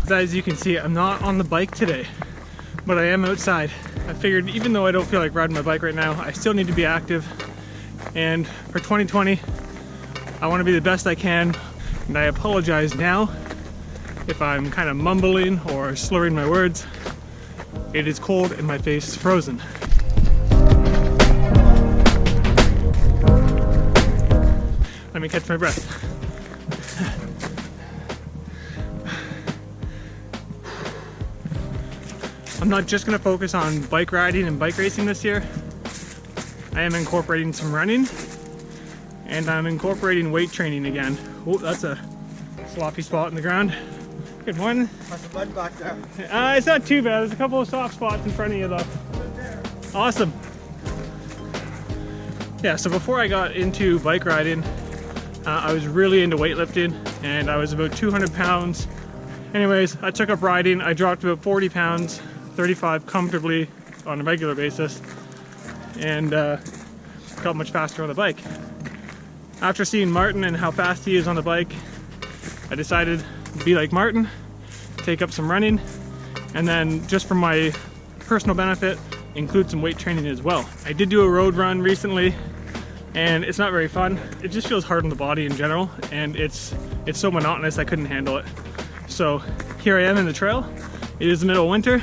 So as you can see, I'm not on the bike today, but I am outside. I figured even though I don't feel like riding my bike right now, I still need to be active. And for 2020, I want to be the best I can. And I apologize now if I'm kind of mumbling or slurring my words. It is cold and my face is frozen. Let me catch my breath. I'm not just going to focus on bike riding and bike racing this year. I am incorporating some running, and I'm incorporating weight training again. Oh, that's a sloppy spot in the ground. Good morning. How's the mud back there? It's not too bad. There's a couple of soft spots in front of you though. Awesome. Yeah, so before I got into bike riding, I was really into weightlifting, and I was about 200 pounds. Anyways, I took up riding. I dropped about 40 pounds, 35 comfortably on a regular basis, and got much faster on the bike. After seeing Martin and how fast he is on the bike, I decided to be like Martin, take up some running, and then just for my personal benefit, include some weight training as well. I did do a road run recently, and it's not very fun. It just feels hard on the body in general, and it's so monotonous I couldn't handle it. So here I am in the trail. It is the middle of winter,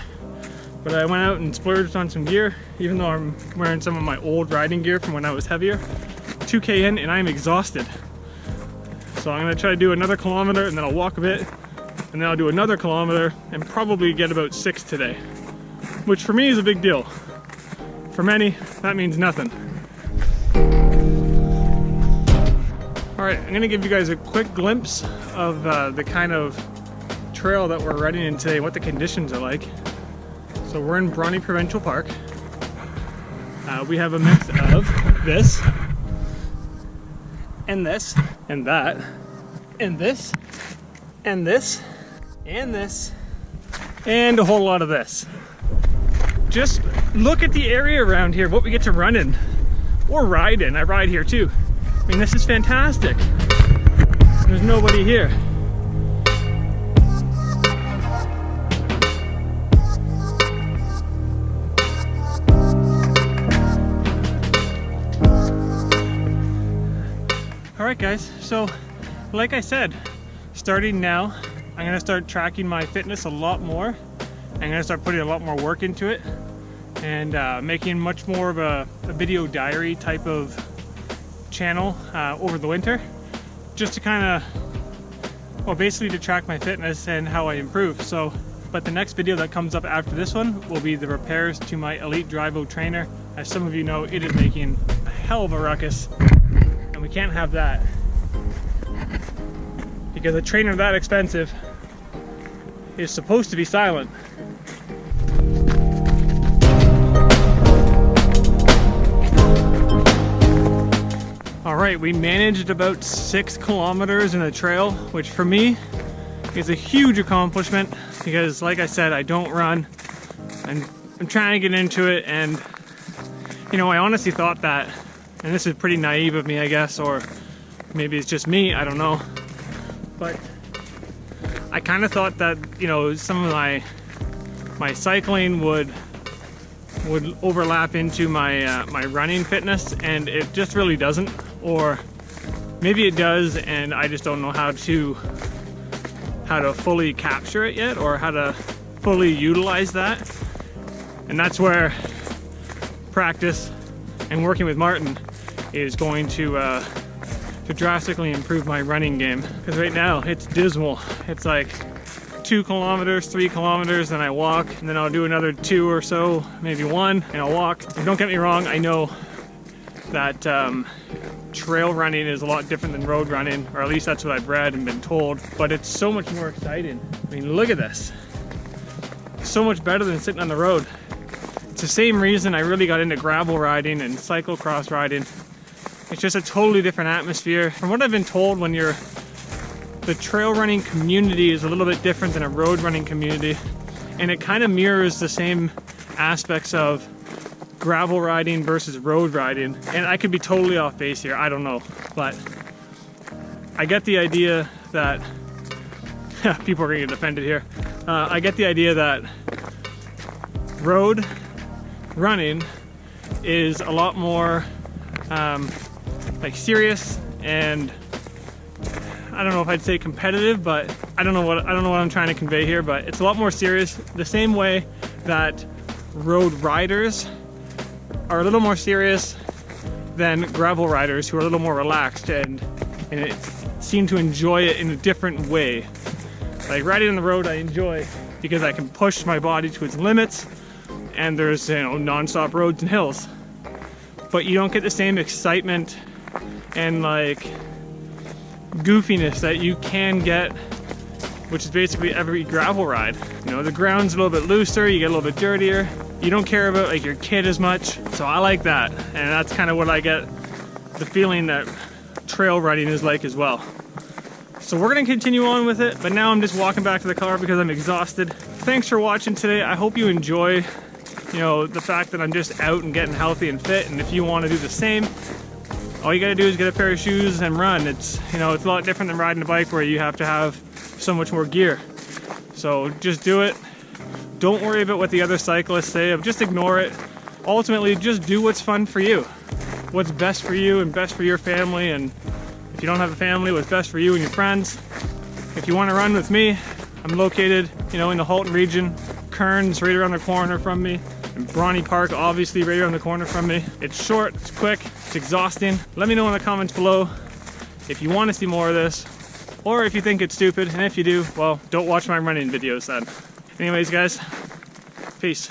but I went out and splurged on some gear, even though I'm wearing some of my old riding gear from when I was heavier. 2K in, and I'm exhausted. So I'm gonna try to do another kilometer, and then I'll walk a bit, and then I'll do another kilometer, and probably get about 6 today, which for me is a big deal. For many, that means nothing. All right, I'm gonna give you guys a quick glimpse of the kind of trail that we're riding in today, what the conditions are like. So we're in Bronte Park. We have a mix of this, and this, and that, and this, and this, and this, and a whole lot of this. Just look at the area around here, what we get to run in, or ride in. I ride here too. I mean, this is fantastic. There's nobody here. Alright guys, so like I said, starting now, I'm going to start tracking my fitness a lot more. I'm going to start putting a lot more work into it, and making much more of a video diary type of channel over the winter, just to kind of, well, basically to track my fitness and how I improve. So, but the next video that comes up after this one will be the repairs to my Elite Drivo trainer. As some of you know, it is making a hell of a ruckus, and we can't have that, because a trainer that expensive is supposed to be silent. Alright, we managed about 6 kilometers in the trail, which for me is a huge accomplishment, because like I said, I don't run, and I'm trying to get into it. And you know, I honestly thought that, and this is pretty naive of me I guess, or maybe it's just me, I don't know, but I kind of thought that, you know, some of my cycling would overlap into my my running fitness, and it just really doesn't. Or maybe it does, and I just don't know how to fully capture it yet, or how to fully utilize that. And that's where practice and working with Martin is going to drastically improve my running game, because right now it's dismal. It's like 2 kilometers, 3 kilometers, then I walk, and then I'll do another 2 or so, maybe 1, and I'll walk. And don't get me wrong, I know that trail running is a lot different than road running, or at least that's what I've read and been told, but it's so much more exciting. I mean, look at this. So much better than sitting on the road. It's the same reason I really got into gravel riding and cyclocross riding. It's just a totally different atmosphere. From what I've been told, the trail running community is a little bit different than a road running community, and it kind of mirrors the same aspects of gravel riding versus road riding. And I could be totally off base here, I don't know, but I get the idea that people are gonna get offended here, I get the idea that road running is a lot more like serious, and I don't know if I'd say competitive, but I don't know what I'm trying to convey here, but it's a lot more serious, the same way that road riders are a little more serious than gravel riders, who are a little more relaxed and seem to enjoy it in a different way. Like riding on the road I enjoy because I can push my body to its limits, and there's, you know, non-stop roads and hills. But you don't get the same excitement and like goofiness that you can get, which is basically every gravel ride. You know, the ground's a little bit looser, you get a little bit dirtier. You don't care about like your kid as much. So I like that. And that's kind of what I get the feeling that trail riding is like as well. So we're gonna continue on with it, but now I'm just walking back to the car because I'm exhausted. Thanks for watching today. I hope you enjoy, you know, the fact that I'm just out and getting healthy and fit. And if you want to do the same, all you gotta do is get a pair of shoes and run. It's, you know, it's a lot different than riding a bike where you have to have so much more gear. So just do it. Don't worry about what the other cyclists say. Just ignore it. Ultimately, just do what's fun for you. What's best for you and best for your family. And if you don't have a family, what's best for you and your friends. If you want to run with me, I'm located, you know, in the Halton region. Kearns right around the corner from me. And Bronte Park, obviously, right around the corner from me. It's short, it's quick, it's exhausting. Let me know in the comments below if you want to see more of this, or if you think it's stupid. And if you do, well, don't watch my running videos then. Anyways, guys, peace.